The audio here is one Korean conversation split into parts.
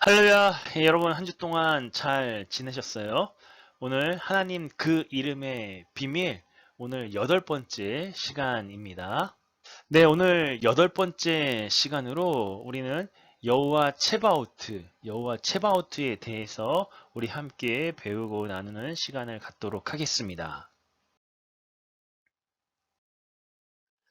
할렐루야, 여러분 한 주 동안 잘 지내셨어요? 오늘 하나님 그 이름의 비밀, 오늘 8번째 시간입니다. 네, 오늘 8번째 시간으로 우리는 여호와 체바오트에 대해서 우리 함께 배우고 나누는 시간을 갖도록 하겠습니다.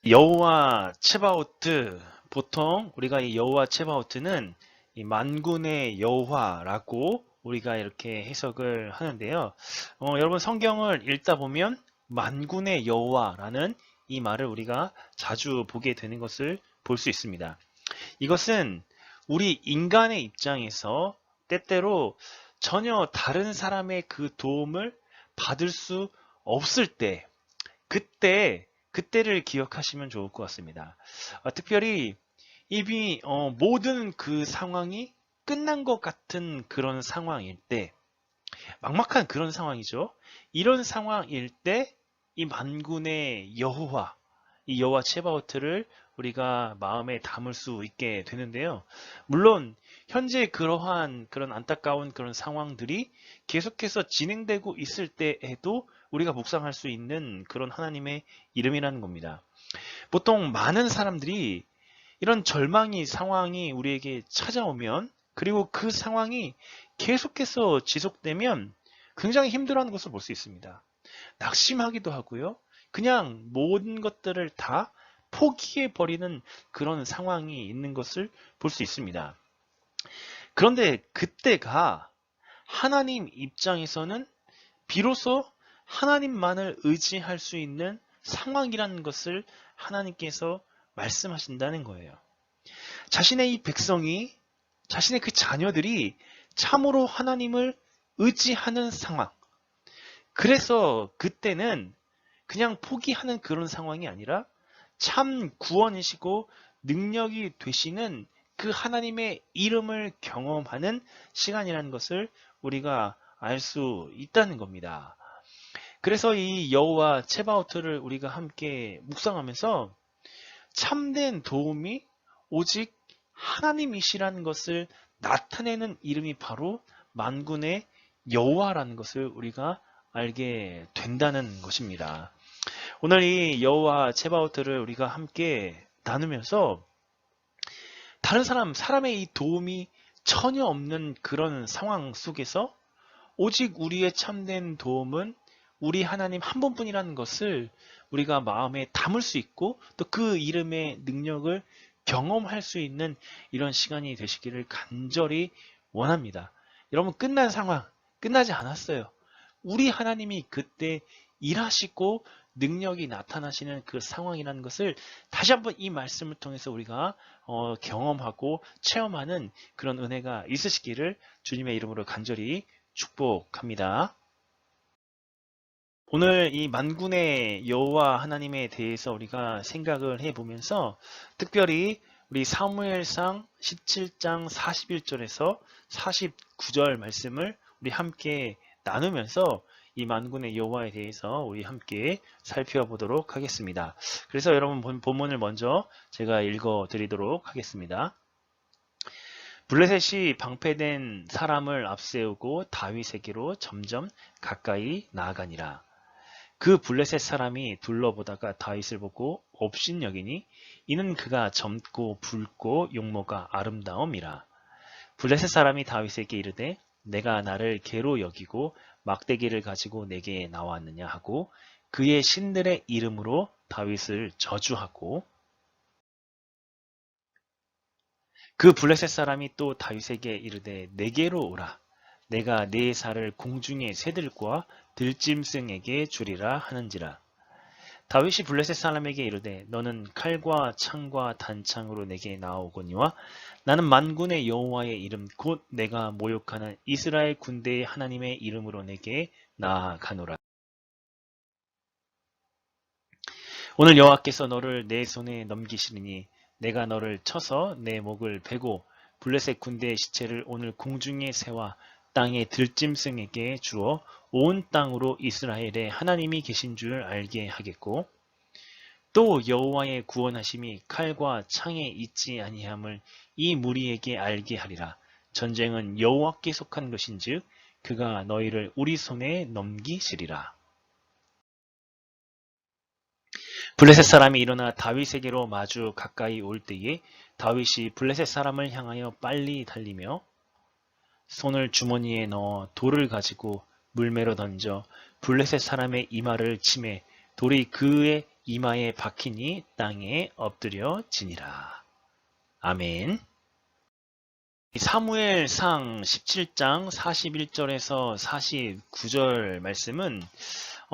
여호와 체바오트, 보통 우리가 이 여호와 체바오트는 이 만군의 여호와라고 우리가 이렇게 해석을 하는데요. 여러분 성경을 읽다 보면 만군의 여호와라는 이 말을 우리가 자주 보게 되는 것을 볼 수 있습니다. 이것은 우리 인간의 입장에서 때때로 전혀 다른 사람의 그 도움을 받을 수 없을 때, 그때를 기억하시면 좋을 것 같습니다. 특별히 이미 모든 그 상황이 끝난 것 같은 그런 상황일 때, 막막한 그런 상황이죠. 이런 상황일 때 이 만군의 여호와, 이 여호와 체바오트를 우리가 마음에 담을 수 있게 되는데요. 물론 현재 그러한 그런 안타까운 그런 상황들이 계속해서 진행되고 있을 때에도 우리가 묵상할 수 있는 그런 하나님의 이름이라는 겁니다. 보통 많은 사람들이 이런 상황이 우리에게 찾아오면, 그리고 그 상황이 계속해서 지속되면 굉장히 힘들어하는 것을 볼 수 있습니다. 낙심하기도 하고요. 그냥 모든 것들을 다 포기해버리는 그런 상황이 있는 것을 볼 수 있습니다. 그런데 그때가 하나님 입장에서는 비로소 하나님만을 의지할 수 있는 상황이라는 것을 하나님께서 말씀하신다는 거예요. 자신의 이 백성이, 자신의 그 자녀들이 참으로 하나님을 의지하는 상황. 그래서 그때는 그냥 포기하는 그런 상황이 아니라 참 구원이시고 능력이 되시는 그 하나님의 이름을 경험하는 시간이라는 것을 우리가 알 수 있다는 겁니다. 그래서 이 여호와 체바오트를 우리가 함께 묵상하면서 참된 도움이 오직 하나님이시라는 것을 나타내는 이름이 바로 만군의 여호와라는 것을 우리가 알게 된다는 것입니다. 오늘 이 여호와 체바오트를 우리가 함께 나누면서 다른 사람의 이 도움이 전혀 없는 그런 상황 속에서 오직 우리의 참된 도움은 우리 하나님 한 분뿐이라는 것을 우리가 마음에 담을 수 있고, 또 그 이름의 능력을 경험할 수 있는 이런 시간이 되시기를 간절히 원합니다. 여러분, 끝난 상황, 끝나지 않았어요. 우리 하나님이 그때 일하시고 능력이 나타나시는 그 상황이라는 것을 다시 한번 이 말씀을 통해서 우리가 경험하고 체험하는 그런 은혜가 있으시기를 주님의 이름으로 간절히 축복합니다. 오늘 이 만군의 여호와 하나님에 대해서 우리가 생각을 해보면서 특별히 우리 사무엘상 17장 41절에서 49절 말씀을 우리 함께 나누면서 이 만군의 여호와에 대해서 우리 함께 살펴보도록 하겠습니다. 그래서 여러분 본문을 먼저 제가 읽어 드리도록 하겠습니다. 블레셋이 방패된 사람을 앞세우고 다윗에게로 점점 가까이 나아가니라. 그 블레셋 사람이 둘러보다가 다윗을 보고 업신여기니 이는 그가 젊고 붉고 용모가 아름다움이라. 블레셋 사람이 다윗에게 이르되 내가 나를 개로 여기고 막대기를 가지고 내게 나왔느냐 하고 그의 신들의 이름으로 다윗을 저주하고, 그 블레셋 사람이 또 다윗에게 이르되 내게로 오라. 내가 네 살을 공중의 새들과 들짐승에게 주리라 하는지라. 다윗이 블레셋 사람에게 이르되 너는 칼과 창과 단창으로 내게 나오거니와 나는 만군의 여호와의 이름 곧 내가 모욕하는 이스라엘 군대의 하나님의 이름으로 내게 나아가노라. 오늘 여호와께서 너를 내 손에 넘기시리니 내가 너를 쳐서 내 목을 베고 블레셋 군대의 시체를 오늘 공중의 새와 땅의 들짐승에게 주어 온 땅으로 이스라엘의 하나님이 계신 줄 알게 하겠고, 또 여호와의 구원하심이 칼과 창에 있지 아니함을 이 무리에게 알게 하리라. 전쟁은 여호와께 속한 것인즉 그가 너희를 우리 손에 넘기시리라. 블레셋 사람이 일어나 다윗에게로 마주 가까이 올 때에 다윗이 블레셋 사람을 향하여 빨리 달리며 손을 주머니에 넣어 돌을 가지고 물매로 던져 블레셋 사람의 이마를 치매 돌이 그의 이마에 박히니 땅에 엎드려지니라. 아멘. 사무엘상 17장 41절에서 49절 말씀은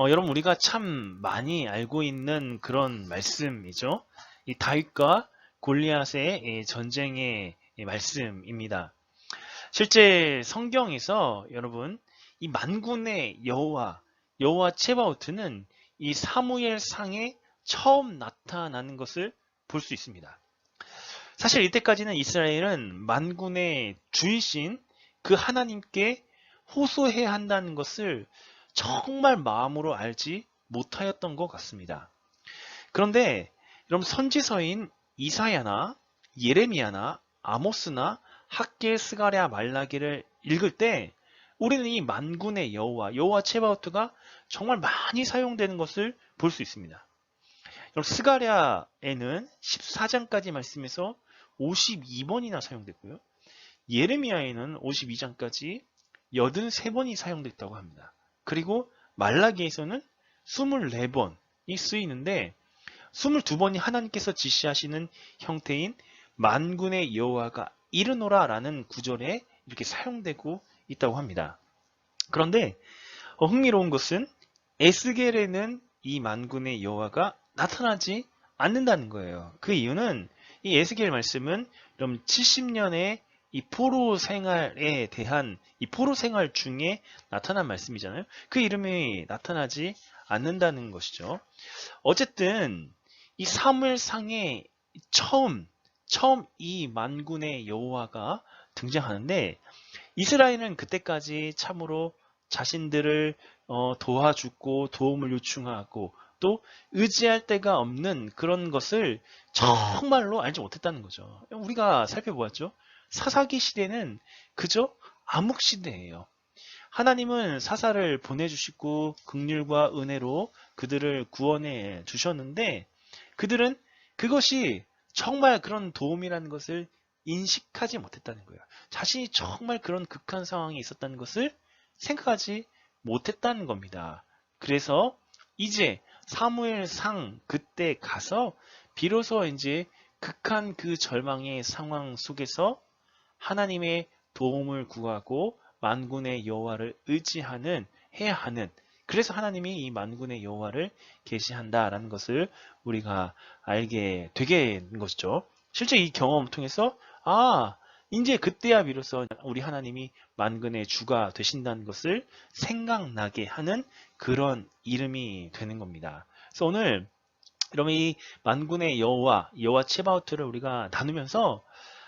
여러분 우리가 참 많이 알고 있는 그런 말씀이죠. 이 다윗과 골리앗의 전쟁의 말씀입니다. 실제 성경에서 여러분 이 만군의 여호와 체바오트는 이 사무엘상에 처음 나타나는 것을 볼 수 있습니다. 사실 이때까지는 이스라엘은 만군의 주이신 그 하나님께 호소해야 한다는 것을 정말 마음으로 알지 못하였던 것 같습니다. 그런데 여러분 선지서인 이사야나 예레미야나 아모스나 학개, 스가랴, 말라기를 읽을 때 우리는 이 만군의 여호와 체바오트가 정말 많이 사용되는 것을 볼 수 있습니다. 스가랴에는 14장까지 말씀에서 52번이나 사용됐고요. 예레미야에는 52장까지 83번이 사용됐다고 합니다. 그리고 말라기에서는 24번이 쓰이는데 22번이 하나님께서 지시하시는 형태인 만군의 여호와가 이르노라 라는 구절에 이렇게 사용되고 있다고 합니다. 그런데 흥미로운 것은 에스겔에는 이 만군의 여호와가 나타나지 않는다는 거예요. 그 이유는 이 에스겔 말씀은 그럼 70년의 이 포로 생활에 대한 이 포로 생활 중에 나타난 말씀이잖아요. 그 이름이 나타나지 않는다는 것이죠. 어쨌든 이 사무엘상에 처음 이 만군의 여호와가 등장하는데 이스라엘은 그때까지 참으로 자신들을 도와주고 도움을 요청하고 또 의지할 데가 없는 그런 것을 정말로 알지 못했다는 거죠. 우리가 살펴보았죠. 사사기 시대는 그저 암흑 시대예요. 하나님은 사사를 보내주시고 긍휼과 은혜로 그들을 구원해 주셨는데 그들은 그것이 정말 그런 도움이라는 것을 인식하지 못했다는 거예요. 자신이 정말 그런 극한 상황에 있었다는 것을 생각하지 못했다는 겁니다. 그래서 이제 사무엘상 그때 가서 비로소 이제 극한 그 절망의 상황 속에서 하나님의 도움을 구하고 만군의 여호와를 해야 하는 그래서 하나님이 이 만군의 여호와를 계시한다라는 것을 우리가 알게 되게 된 것이죠. 실제 이 경험을 통해서 이제 그때야 비로소 우리 하나님이 만군의 주가 되신다는 것을 생각나게 하는 그런 이름이 되는 겁니다. 그래서 오늘 여러분 이 만군의 여호와 체바오트를 우리가 나누면서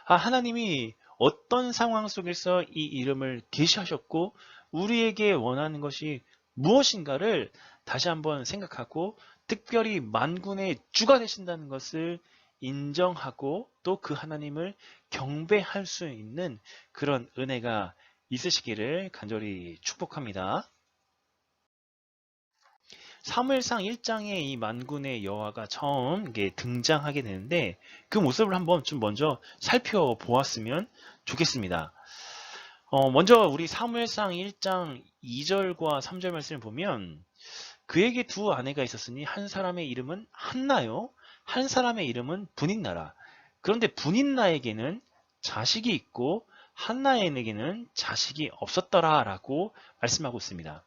하나님이 어떤 상황 속에서 이 이름을 계시하셨고 우리에게 원하는 것이 무엇인가를 다시 한번 생각하고 특별히 만군의 주가 되신다는 것을 인정하고 또 그 하나님을 경배할 수 있는 그런 은혜가 있으시기를 간절히 축복합니다. 사무엘상 1장에 이 만군의 여호와가 처음 등장하게 되는데 그 모습을 한번 좀 먼저 살펴보았으면 좋겠습니다. 먼저 우리 사무엘상 1장 2절과 3절 말씀을 보면 그에게 두 아내가 있었으니 한 사람의 이름은 한나요 한 사람의 이름은 분인나라. 그런데 분인나에게는 자식이 있고 한나에게는 자식이 없었더라 라고 말씀하고 있습니다.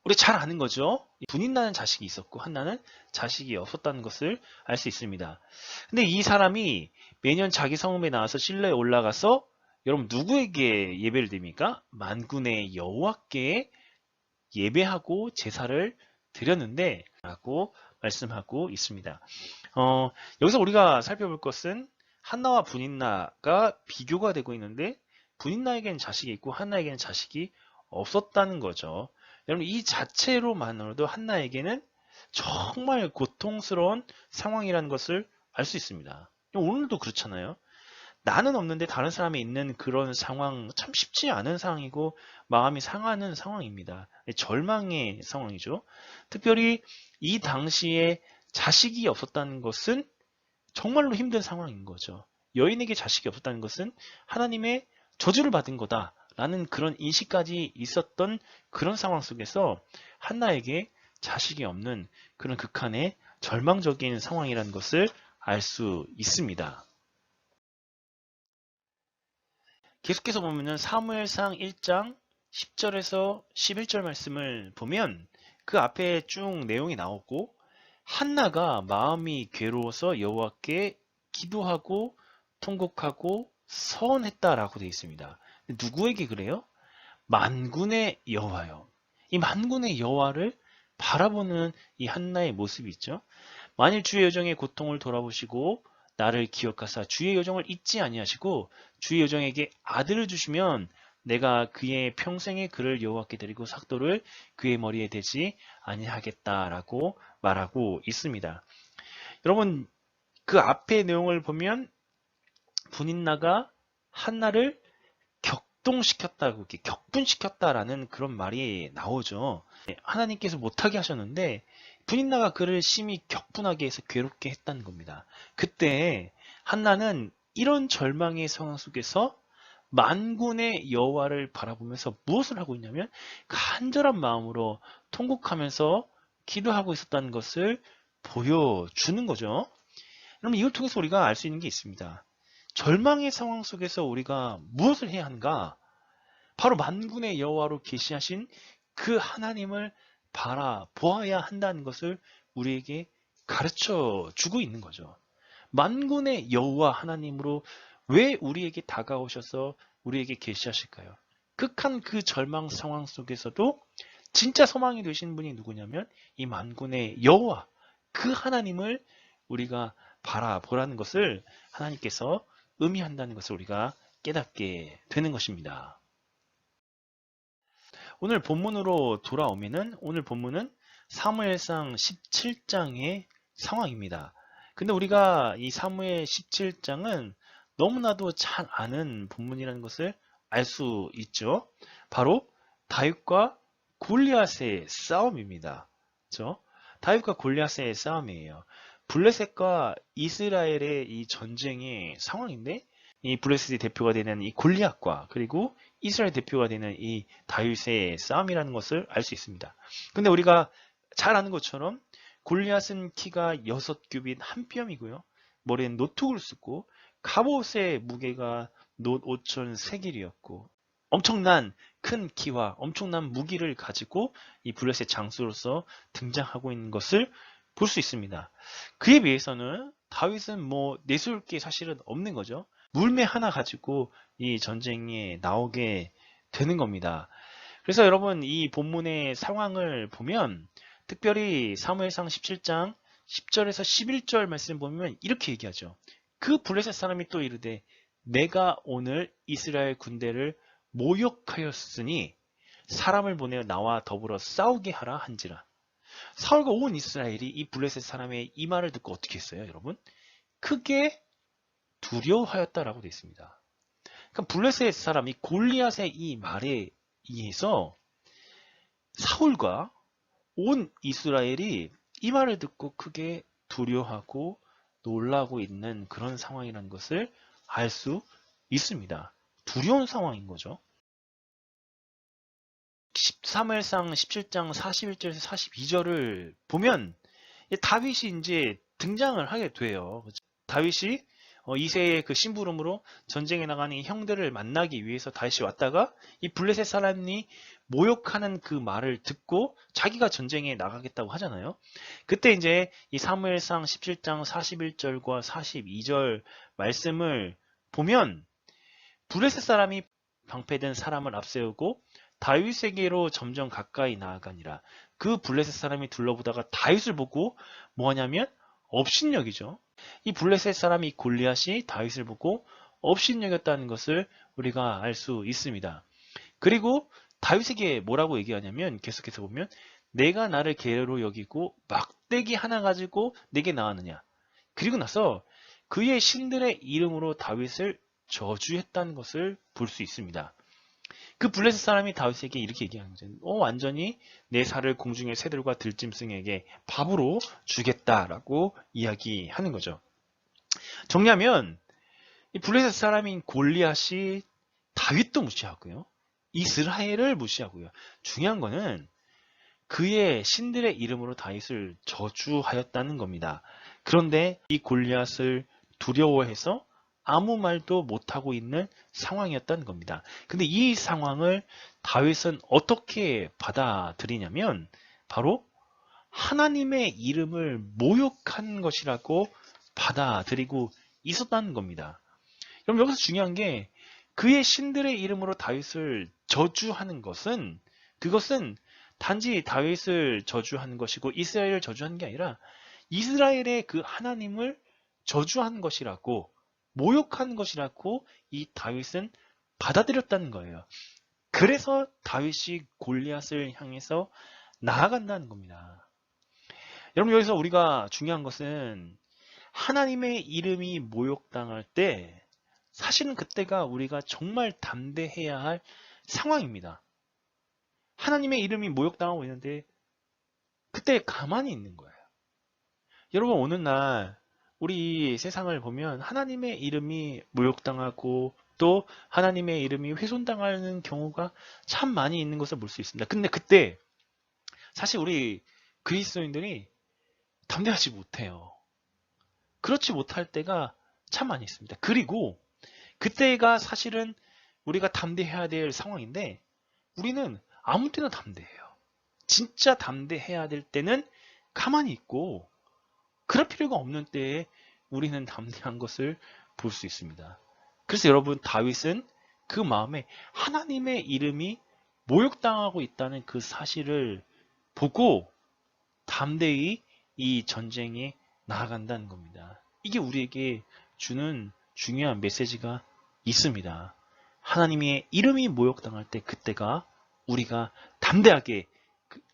우리 잘 아는 거죠. 분인나는 자식이 있었고 한나는 자식이 없었다는 것을 알 수 있습니다. 근데 이 사람이 매년 자기 성읍에 나와서 실로에 올라가서 여러분 누구에게 예배를 드립니까? 만군의 여호와께 예배하고 제사를 드렸는데 라고 말씀하고 있습니다. 여기서 우리가 살펴볼 것은 한나와 분인나가 비교가 되고 있는데 분인나에게는 자식이 있고 한나에게는 자식이 없었다는 거죠. 여러분 이 자체로만으로도 한나에게는 정말 고통스러운 상황이라는 것을 알 수 있습니다. 오늘도 그렇잖아요. 나는 없는데 다른 사람이 있는 그런 상황 참 쉽지 않은 상황이고 마음이 상하는 상황입니다. 절망의 상황이죠. 특별히 이 당시에 자식이 없었다는 것은 정말로 힘든 상황인 거죠. 여인에게 자식이 없었다는 것은 하나님의 저주를 받은 거다라는 그런 인식까지 있었던 그런 상황 속에서 한나에게 자식이 없는 그런 극한의 절망적인 상황이라는 것을 알 수 있습니다. 계속해서 보면은 사무엘상 1장 10절에서 11절 말씀을 보면 그 앞에 쭉 내용이 나오고 한나가 마음이 괴로워서 여호와께 기도하고 통곡하고 서원했다라고 되어 있습니다. 누구에게 그래요? 만군의 여호와요. 이 만군의 여호와를 바라보는 이 한나의 모습이 있죠. 만일 주의 여정의 고통을 돌아보시고 나를 기억하사 주의 여정을 잊지 아니하시고 주의 여정에게 아들을 주시면 내가 그의 평생의 그를 여호와께 드리고 삭도를 그의 머리에 대지 아니하겠다라고 말하고 있습니다. 여러분 그 앞의 내용을 보면 분인나가 한나를 격동시켰다고 이렇게 격분시켰다라는 그런 말이 나오죠. 하나님께서 못하게 하셨는데 분인나가 그를 심히 격분하게 해서 괴롭게 했다는 겁니다. 그때 한나는 이런 절망의 상황 속에서 만군의 여호와를 바라보면서 무엇을 하고 있냐면 간절한 마음으로 통곡하면서 기도하고 있었다는 것을 보여주는 거죠. 그럼 이걸 통해서 우리가 알 수 있는 게 있습니다. 절망의 상황 속에서 우리가 무엇을 해야 하는가? 바로 만군의 여호와로 계시하신 그 하나님을 바라보아야 한다는 것을 우리에게 가르쳐 주고 있는 거죠. 만군의 여호와 하나님으로 왜 우리에게 다가오셔서 우리에게 계시하실까요? 극한 그 절망 상황 속에서도 진짜 소망이 되신 분이 누구냐면 이 만군의 여호와 그 하나님을 우리가 바라보라는 것을 하나님께서 의미한다는 것을 우리가 깨닫게 되는 것입니다. 오늘 본문으로 돌아오면은 오늘 본문은 사무엘상 17장의 상황입니다. 근데 우리가 이 사무엘 17장은 너무나도 잘 아는 본문이라는 것을 알 수 있죠. 바로 다윗과 골리앗의 싸움입니다. 그렇죠? 다윗과 골리앗의 싸움이에요. 블레셋과 이스라엘의 이 전쟁의 상황인데 이 블레셋의 대표가 되는 이 골리앗과 그리고 이스라엘 대표가 되는 이 다윗의 싸움이라는 것을 알 수 있습니다. 근데 우리가 잘 아는 것처럼 골리앗은 키가 6규빗 한 뼘이고요. 머리엔 노tuk을 쓰고 갑옷의 무게가 놋 5천 세겔이었고 엄청난 큰 키와 엄청난 무기를 가지고 이 블레셋 장수로서 등장하고 있는 것을 볼 수 있습니다. 그에 비해서는 다윗은 뭐 내세울 게 사실은 없는 거죠. 물매 하나 가지고 이 전쟁에 나오게 되는 겁니다. 그래서 여러분 이 본문의 상황을 보면 특별히 사무엘상 17장 10절에서 11절 말씀 보면 이렇게 얘기하죠. 그 블레셋 사람이 또 이르되 내가 오늘 이스라엘 군대를 모욕하였으니 사람을 보내어 나와 더불어 싸우게 하라 한지라. 사울과 온 이스라엘이 이 블레셋 사람의 이 말을 듣고 어떻게 했어요, 여러분? 크게 두려워하였다라고 되어 있습니다. 그러니까 블레셋 사람, 이 골리앗의 이 말에 의해서 사울과 온 이스라엘이 이 말을 듣고 크게 두려워하고 놀라고 있는 그런 상황이라는 것을 알 수 있습니다. 두려운 상황인 거죠. 사무엘상 17장 41절에서 42절을 보면 다윗이 이제 등장을 하게 돼요. 다윗이 이새의 그 심부름으로 전쟁에 나가는 이 형들을 만나기 위해서 다윗이 왔다가 이 블레셋 사람이 모욕하는 그 말을 듣고 자기가 전쟁에 나가겠다고 하잖아요. 그때 이제 이 사무엘상 17장 41절과 42절 말씀을 보면 블레셋 사람이 방패된 사람을 앞세우고 다윗에게로 점점 가까이 나아가니라. 그 블레셋 사람이 둘러보다가 다윗을 보고 뭐하냐면 업신여기죠. 이 블레셋 사람이 골리앗이 다윗을 보고 업신여겼다는 것을 우리가 알 수 있습니다. 그리고 다윗에게 뭐라고 얘기하냐면 계속해서 보면 내가 나를 계로 여기고 막대기 하나 가지고 내게 나왔느냐. 그리고 나서 그의 신들의 이름으로 다윗을 저주했다는 것을 볼 수 있습니다. 그 블레셋 사람이 다윗에게 이렇게 얘기하는 거죠. 완전히 내 살을 공중의 새들과 들짐승에게 밥으로 주겠다라고 이야기하는 거죠. 정리하면 이 블레셋 사람인 골리앗이 다윗도 무시하고요. 이스라엘을 무시하고요. 중요한 거는 그의 신들의 이름으로 다윗을 저주하였다는 겁니다. 그런데 이 골리앗을 두려워해서 아무 말도 못하고 있는 상황이었다는 겁니다. 근데 이 상황을 다윗은 어떻게 받아들이냐면 바로 하나님의 이름을 모욕한 것이라고 받아들이고 있었다는 겁니다. 그럼 여기서 중요한 게 그의 신들의 이름으로 다윗을 저주하는 것은 그것은 단지 다윗을 저주하는 것이고 이스라엘을 저주하는 게 아니라 이스라엘의 그 하나님을 저주하는 것이라고 모욕하는 것이라고 이 다윗은 받아들였다는 거예요. 그래서 다윗이 골리앗을 향해서 나아간다는 겁니다. 여러분 여기서 우리가 중요한 것은 하나님의 이름이 모욕당할 때 사실은 그때가 우리가 정말 담대해야 할 상황입니다. 하나님의 이름이 모욕당하고 있는데 그때 가만히 있는 거예요. 여러분 오늘날 우리 세상을 보면 하나님의 이름이 모욕당하고 또 하나님의 이름이 훼손당하는 경우가 참 많이 있는 것을 볼 수 있습니다. 근데 그때 사실 우리 그리스도인들이 담대하지 못해요. 그렇지 못할 때가 참 많이 있습니다. 그리고 그때가 사실은 우리가 담대해야 될 상황인데 우리는 아무 때나 담대해요. 진짜 담대해야 될 때는 가만히 있고 그럴 필요가 없는 때에 우리는 담대한 것을 볼 수 있습니다. 그래서 여러분 다윗은 그 마음에 하나님의 이름이 모욕당하고 있다는 그 사실을 보고 담대히 이 전쟁에 나아간다는 겁니다. 이게 우리에게 주는 중요한 메시지가 있습니다. 하나님의 이름이 모욕당할 때 그때가 우리가 담대하게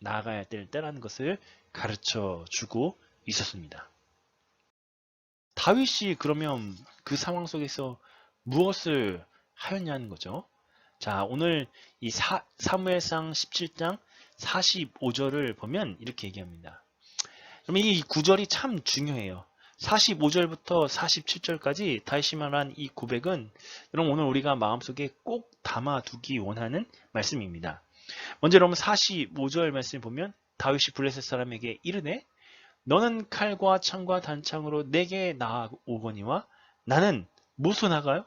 나아가야 될 때라는 것을 가르쳐 주고 있었습니다. 다윗이 그러면 그 상황 속에서 무엇을 하였냐는 거죠. 자, 오늘 이 사무엘상 17장 45절을 보면 이렇게 얘기합니다. 그럼 이 구절이 참 중요해요. 45절부터 47절까지 다윗이 말한 이 고백은 여러분 오늘 우리가 마음속에 꼭 담아두기 원하는 말씀입니다. 먼저 여러분 45절 말씀을 보면 다윗이 블레셋 사람에게 이르되 너는 칼과 창과 단창으로 내게 나아오거니와 나는 무엇으로 나가요?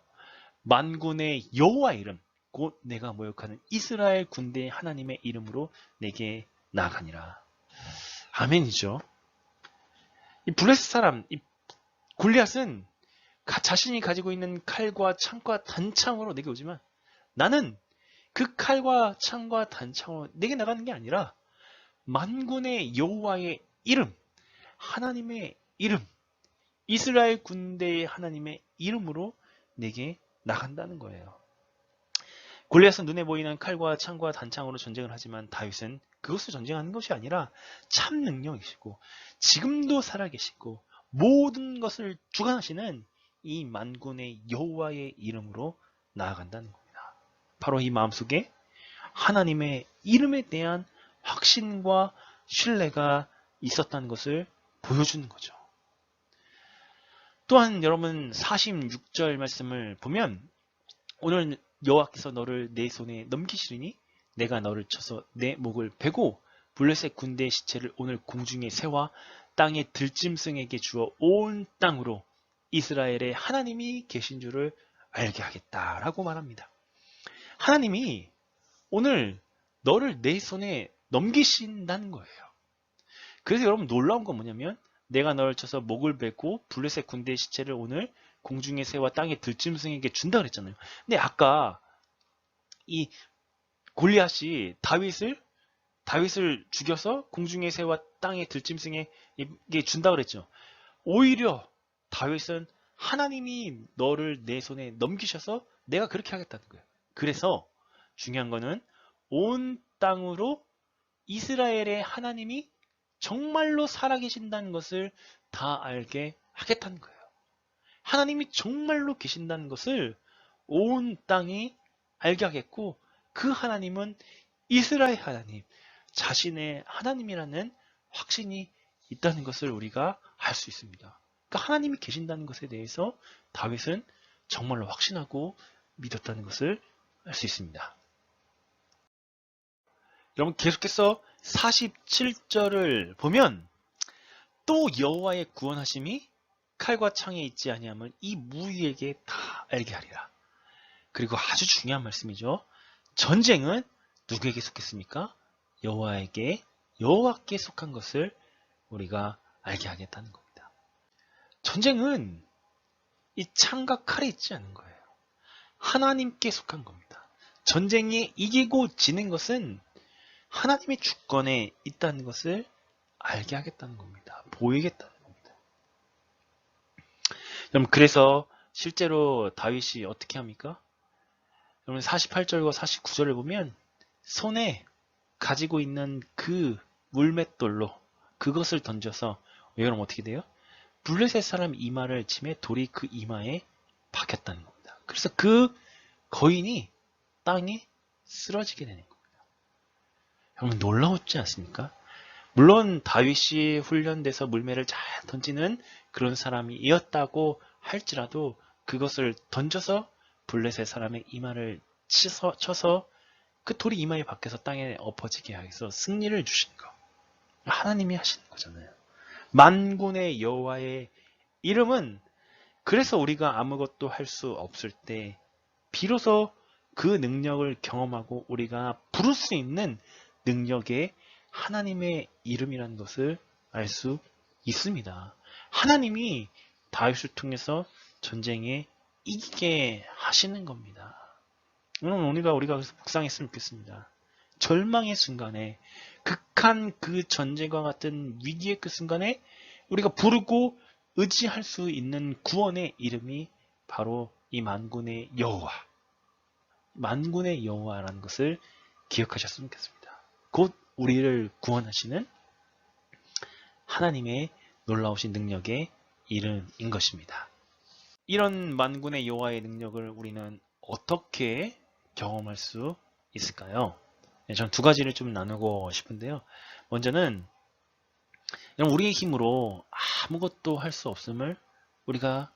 만군의 여호와 이름 곧 내가 모욕하는 이스라엘 군대의 하나님의 이름으로 내게 나아가니라. 아멘이죠. 이 블레셋 사람, 이 골리앗은 자신이 가지고 있는 칼과 창과 단창으로 내게 오지만 나는 그 칼과 창과 단창으로 내게 나가는 게 아니라 만군의 여호와의 이름, 하나님의 이름, 이스라엘 군대의 하나님의 이름으로 내게 나간다는 거예요. 골리앗은 눈에 보이는 칼과 창과 단창으로 전쟁을 하지만 다윗은 그것을 전쟁하는 것이 아니라 참 능력이시고 지금도 살아계시고 모든 것을 주관하시는 이 만군의 여호와의 이름으로 나아간다는 겁니다. 바로 이 마음속에 하나님의 이름에 대한 확신과 신뢰가 있었다는 것을 보여주는 거죠. 또한 여러분 46절 말씀을 보면 오늘 여호와께서 너를 내 손에 넘기시리니 내가 너를 쳐서 내 목을 베고 블레셋 군대의 시체를 오늘 공중의 새와 땅의 들짐승에게 주어 온 땅으로 이스라엘의 하나님이 계신 줄을 알게 하겠다라고 말합니다. 하나님이 오늘 너를 내 손에 넘기신다는 거예요. 그래서 여러분 놀라운 건 뭐냐면 내가 너를 쳐서 목을 베고 블레셋 군대의 시체를 오늘 공중의 새와 땅의 들짐승에게 준다 그랬잖아요. 근데 아까 이 골리앗이 다윗을 죽여서 공중의 새와 땅의 들짐승에게 준다 그랬죠. 오히려 다윗은 하나님이 너를 내 손에 넘기셔서 내가 그렇게 하겠다는 거예요. 그래서 중요한 거는 온 땅으로 이스라엘의 하나님이 정말로 살아계신다는 것을 다 알게 하겠다는 거예요. 하나님이 정말로 계신다는 것을 온 땅이 알게 하겠고 그 하나님은 이스라엘 하나님, 자신의 하나님이라는 확신이 있다는 것을 우리가 알 수 있습니다. 그러니까 하나님이 계신다는 것에 대해서 다윗은 정말로 확신하고 믿었다는 것을 알 수 있습니다. 여러분 계속해서 47절을 보면 또 여호와의 구원하심이 칼과 창에 있지 아니하면 이 무리에게 다 알게 하리라. 그리고 아주 중요한 말씀이죠. 전쟁은 누구에게 속했습니까? 여호와께 속한 것을 우리가 알게 하겠다는 겁니다. 전쟁은 이 창과 칼에 있지 않은 거예요. 하나님께 속한 겁니다. 전쟁에 이기고 지는 것은 하나님의 주권에 있다는 것을 알게 하겠다는 겁니다. 보이겠다는 겁니다. 여러분 그래서 실제로 다윗이 어떻게 합니까? 여러분 48절과 49절을 보면 손에 가지고 있는 그 물맷돌로 그것을 던져서 여러분 어떻게 돼요? 블레셋 사람 이마를 치매 돌이 그 이마에 박혔다는 겁니다. 그래서 그 거인이 땅에 쓰러지게 되는 겁니다. 여러분 놀라웠지 않습니까? 물론 다윗이 훈련돼서 물매를 잘 던지는 그런 사람이었다고 할지라도 그것을 던져서 블레셋 사람의 이마를 쳐서 그 돌이 이마에 박혀서 땅에 엎어지게 해서 승리를 주신 거. 하나님이 하시는 거잖아요. 만군의 여호와의 이름은 그래서 우리가 아무것도 할 수 없을 때 비로소 그 능력을 경험하고 우리가 부를 수 있는 능력의 하나님의 이름이라는 것을 알 수 있습니다. 하나님이 다윗을 통해서 전쟁에 이기게 하시는 겁니다. 우리가 묵상했으면 좋겠습니다. 절망의 순간에 극한 그 전쟁과 같은 위기의 그 순간에 우리가 부르고 의지할 수 있는 구원의 이름이 바로 이 만군의 여호와, 만군의 여호와라는 것을 기억하셨으면 좋겠습니다. 곧 우리를 구원하시는 하나님의 놀라우신 능력의 이름인 것입니다. 이런 만군의 여호와의 능력을 우리는 어떻게 경험할 수 있을까요? 전 두 가지를 좀 나누고 싶은데요. 먼저는 우리의 힘으로 아무것도 할 수 없음을 우리가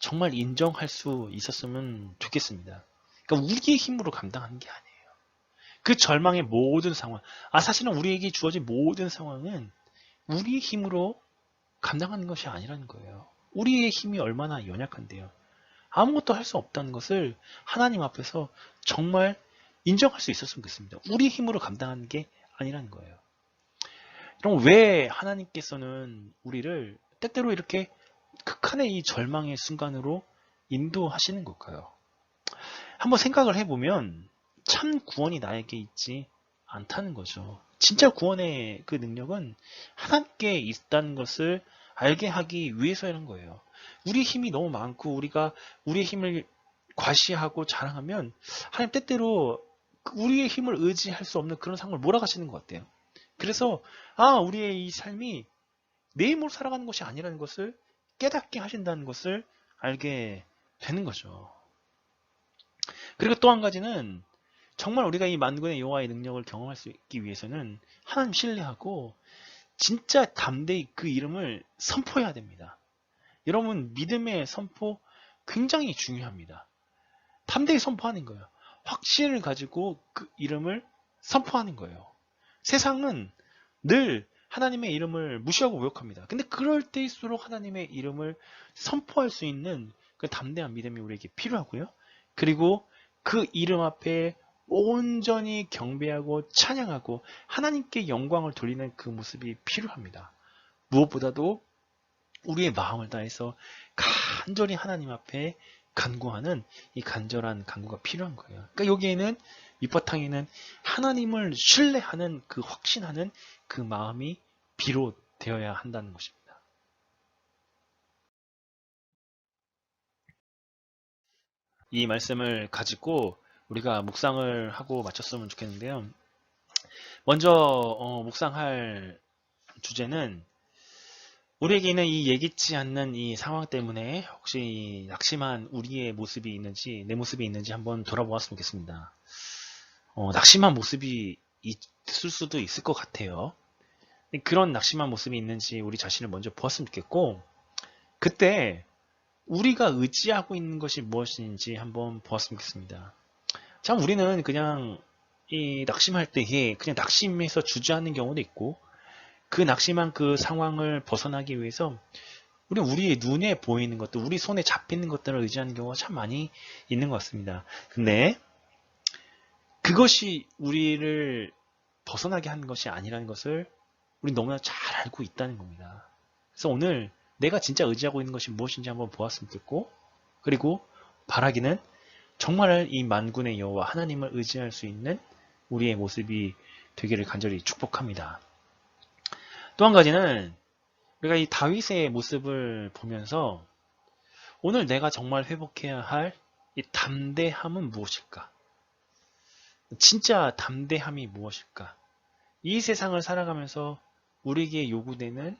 정말 인정할 수 있었으면 좋겠습니다. 그러니까 우리의 힘으로 감당하는 게 아니에요. 그 절망의 모든 상황, 사실은 우리에게 주어진 모든 상황은 우리의 힘으로 감당하는 것이 아니라는 거예요. 우리의 힘이 얼마나 연약한데요. 아무것도 할 수 없다는 것을 하나님 앞에서 정말 인정할 수 있었으면 좋겠습니다. 우리의 힘으로 감당하는 게 아니라는 거예요. 그럼 왜 하나님께서는 우리를 때때로 이렇게 극한의 이 절망의 순간으로 인도하시는 걸까요? 한번 생각을 해보면 참 구원이 나에게 있지 않다는 거죠. 진짜 구원의 그 능력은 하나님께 있다는 것을 알게 하기 위해서라는 거예요. 우리 힘이 너무 많고 우리가 우리의 힘을 과시하고 자랑하면 하나님 때때로 우리의 힘을 의지할 수 없는 그런 상황을 몰아가시는 것 같아요. 그래서 우리의 이 삶이 내 힘으로 살아가는 것이 아니라는 것을 깨닫게 하신다는 것을 알게 되는 거죠. 그리고 또 한 가지는 정말 우리가 이 만군의 여호와의 능력을 경험할 수 있기 위해서는 하나님 신뢰하고 진짜 담대히 그 이름을 선포해야 됩니다. 여러분 믿음의 선포 굉장히 중요합니다. 담대히 선포하는 거예요. 확신을 가지고 그 이름을 선포하는 거예요. 세상은 늘 하나님의 이름을 무시하고 모욕합니다. 근데 그럴 때일수록 하나님의 이름을 선포할 수 있는 그 담대한 믿음이 우리에게 필요하고요. 그리고 그 이름 앞에 온전히 경배하고 찬양하고 하나님께 영광을 돌리는 그 모습이 필요합니다. 무엇보다도 우리의 마음을 다해서 간절히 하나님 앞에 간구하는 이 간절한 간구가 필요한 거예요. 그러니까 여기에는 밑바탕에는 하나님을 신뢰하는 그 확신하는 그 마음이 비롯되어야 한다는 것입니다. 이 말씀을 가지고 우리가 묵상을 하고 마쳤으면 좋겠는데요. 먼저 묵상할 주제는 우리에게 있는 이 예기치 않는 이 상황 때문에 혹시 낙심한 우리의 모습이 있는지, 내 모습이 있는지 한번 돌아보았으면 좋겠습니다. 낙심한 모습이 있을 수도 있을 것 같아요. 그런 낙심한 모습이 있는지 우리 자신을 먼저 보았으면 좋겠고, 그때 우리가 의지하고 있는 것이 무엇인지 한번 보았으면 좋겠습니다. 참 우리는 그냥 이 낙심할 때에 그냥 낙심해서 주저하는 경우도 있고, 그 낙심한 그 상황을 벗어나기 위해서 우리는 우리의 눈에 보이는 것들, 우리 손에 잡히는 것들을 의지하는 경우가 참 많이 있는 것 같습니다. 근데 그것이 우리를 벗어나게 하는 것이 아니라는 것을 우리 너무나 잘 알고 있다는 겁니다. 그래서 오늘 내가 진짜 의지하고 있는 것이 무엇인지 한번 보았으면 좋겠고, 그리고 바라기는 정말 이 만군의 여호와 하나님을 의지할 수 있는 우리의 모습이 되기를 간절히 축복합니다. 또 한 가지는 우리가 이 다윗의 모습을 보면서 오늘 내가 정말 회복해야 할 이 담대함은 무엇일까? 진짜 담대함이 무엇일까? 이 세상을 살아가면서 우리에게 요구되는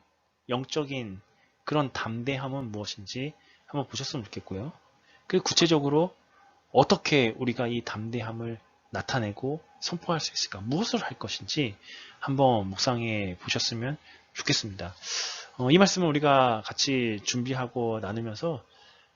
영적인 그런 담대함은 무엇인지 한번 보셨으면 좋겠고요. 그리고 구체적으로 어떻게 우리가 이 담대함을 나타내고 선포할 수 있을까? 무엇을 할 것인지 한번 묵상해 보셨으면 좋겠습니다. 이 말씀을 우리가 같이 준비하고 나누면서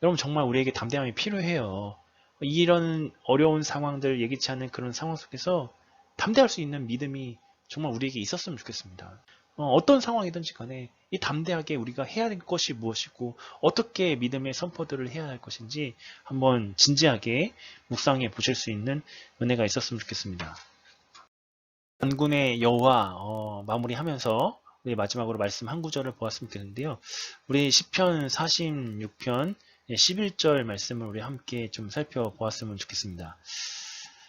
여러분 정말 우리에게 담대함이 필요해요. 이런 어려운 상황들, 예기치 않는 그런 상황 속에서 담대할 수 있는 믿음이 정말 우리에게 있었으면 좋겠습니다. 어떤 상황이든지 간에 이 담대하게 우리가 해야 할 것이 무엇이고 어떻게 믿음의 선포들을 해야 할 것인지 한번 진지하게 묵상해 보실 수 있는 은혜가 있었으면 좋겠습니다. 만군의 여호와 마무리하면서 우리 마지막으로 말씀 한 구절을 보았으면 좋겠는데요. 우리 시편 46편 11절 말씀을 우리 함께 좀 살펴보았으면 좋겠습니다.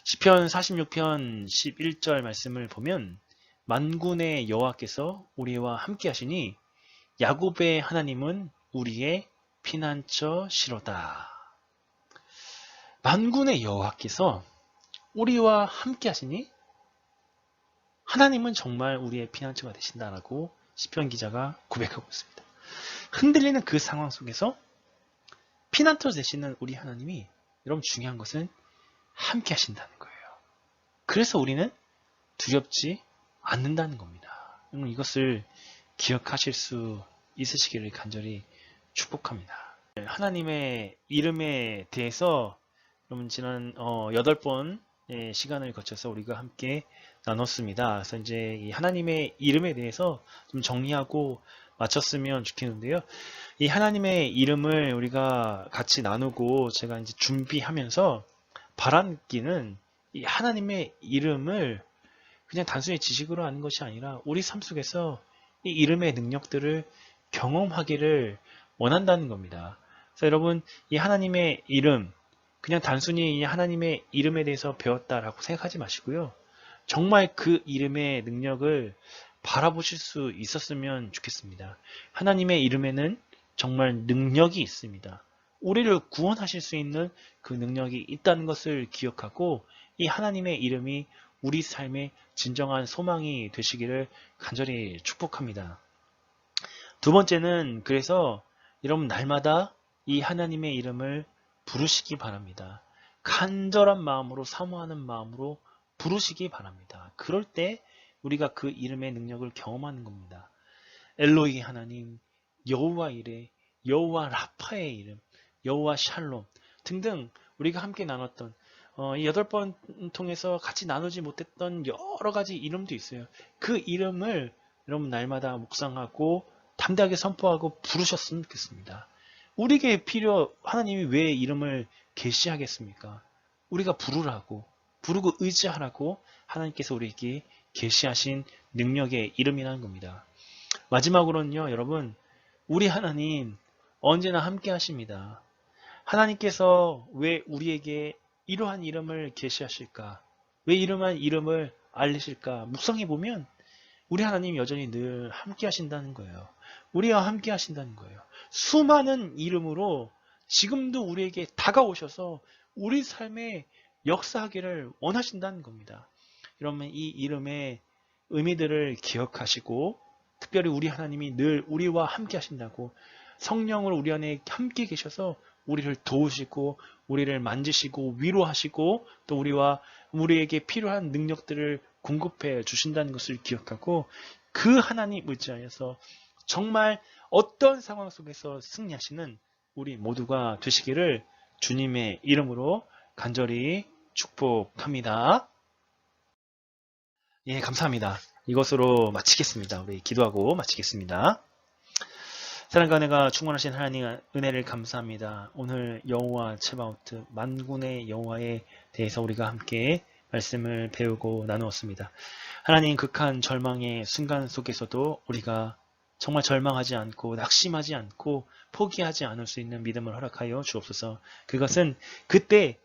시편 46편 11절 말씀을 보면 만군의 여호와께서 우리와 함께 하시니 야곱의 하나님은 우리의 피난처시로다. 만군의 여호와께서 우리와 함께 하시니 하나님은 정말 우리의 피난처가 되신다라고 시편 기자가 고백하고 있습니다. 흔들리는 그 상황 속에서 피난처 되시는 우리 하나님이 여러분 중요한 것은 함께 하신다는 거예요. 그래서 우리는 두렵지 않는다는 겁니다. 여러분 이것을 기억하실 수 있으시기를 간절히 축복합니다. 하나님의 이름에 대해서 여러분 지난 8번 시간을 거쳐서 우리가 함께 나눴습니다. 그래서 이제 이 하나님의 이름에 대해서 좀 정리하고 마쳤으면 좋겠는데요. 이 하나님의 이름을 우리가 같이 나누고 제가 이제 준비하면서 바람기는 이 하나님의 이름을 그냥 단순히 지식으로 아는 것이 아니라 우리 삶 속에서 이 이름의 능력들을 경험하기를 원한다는 겁니다. 그래서 여러분 이 하나님의 이름 그냥 단순히 이 하나님의 이름에 대해서 배웠다라고 생각하지 마시고요. 정말 그 이름의 능력을 바라보실 수 있었으면 좋겠습니다. 하나님의 이름에는 정말 능력이 있습니다. 우리를 구원하실 수 있는 그 능력이 있다는 것을 기억하고 이 하나님의 이름이 우리 삶의 진정한 소망이 되시기를 간절히 축복합니다. 두 번째는 그래서 여러분 날마다 이 하나님의 이름을 부르시기 바랍니다. 간절한 마음으로 사모하는 마음으로 부르시기 바랍니다. 그럴 때 우리가 그 이름의 능력을 경험하는 겁니다. 엘로이 하나님, 여호와 이레, 여호와 라파의 이름, 여호와 샬롬 등등 우리가 함께 나눴던 이 8번 통해서 같이 나누지 못했던 여러 가지 이름도 있어요. 그 이름을 여러분 날마다 묵상하고 담대하게 선포하고 부르셨으면 좋겠습니다. 우리에게 하나님이 왜 이름을 계시하겠습니까? 우리가 부르라고, 부르고 의지하라고 하나님께서 우리에게 계시하신 능력의 이름이라는 겁니다. 마지막으로는요, 여러분, 우리 하나님 언제나 함께 하십니다. 하나님께서 왜 우리에게 이러한 이름을 계시하실까? 왜 이러한 이름을 알리실까? 묵상해 보면 우리 하나님 여전히 늘 함께 하신다는 거예요. 우리와 함께 하신다는 거예요. 수많은 이름으로 지금도 우리에게 다가오셔서 우리 삶에 역사하기를 원하신다는 겁니다. 그러면 이 이름의 의미들을 기억하시고 특별히 우리 하나님이 늘 우리와 함께 하신다고, 성령을 우리 안에 함께 계셔서 우리를 도우시고 우리를 만지시고 위로하시고 또 우리에게 필요한 능력들을 공급해 주신다는 것을 기억하고, 그 하나님 의지하여서 정말 어떤 상황 속에서 승리하시는 우리 모두가 되시기를 주님의 이름으로 간절히 축복합니다. 예, 감사합니다. 이것으로 마치겠습니다. 우리 기도하고 마치겠습니다. 사랑과 은혜가 충만하신 하나님 은혜를 감사합니다. 오늘 여호와 체바오트 만군의 여호와에 대해서 우리가 함께 말씀을 배우고 나누었습니다. 하나님, 극한 절망의 순간 속에서도 우리가 정말 절망하지 않고 낙심하지 않고 포기하지 않을 수 있는 믿음을 허락하여 주옵소서. 그것은 그때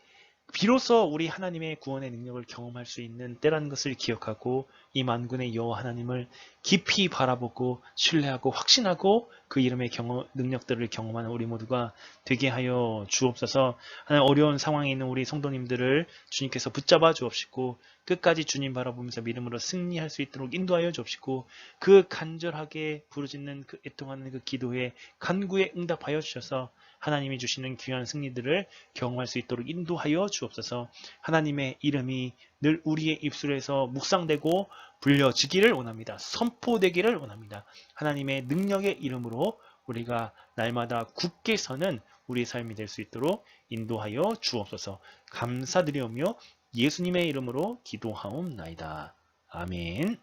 비로소 우리 하나님의 구원의 능력을 경험할 수 있는 때라는 것을 기억하고, 이 만군의 여호와 하나님을 깊이 바라보고 신뢰하고 확신하고 그 이름의 능력들을 경험하는 우리 모두가 되게 하여 주옵소서. 하나님, 어려운 상황에 있는 우리 성도님들을 주님께서 붙잡아 주옵시고 끝까지 주님 바라보면서 믿음으로 승리할 수 있도록 인도하여 주옵시고, 그 간절하게 부르짖는 그 애통하는 그 기도에 간구에 응답하여 주셔서 하나님이 주시는 귀한 승리들을 경험할 수 있도록 인도하여 주옵소서. 하나님의 이름이 늘 우리의 입술에서 묵상되고 불려지기를 원합니다. 선포되기를 원합니다. 하나님의 능력의 이름으로 우리가 날마다 굳게 서는 우리의 삶이 될 수 있도록 인도하여 주옵소서. 감사드리오며 예수님의 이름으로 기도하옵나이다. 아멘.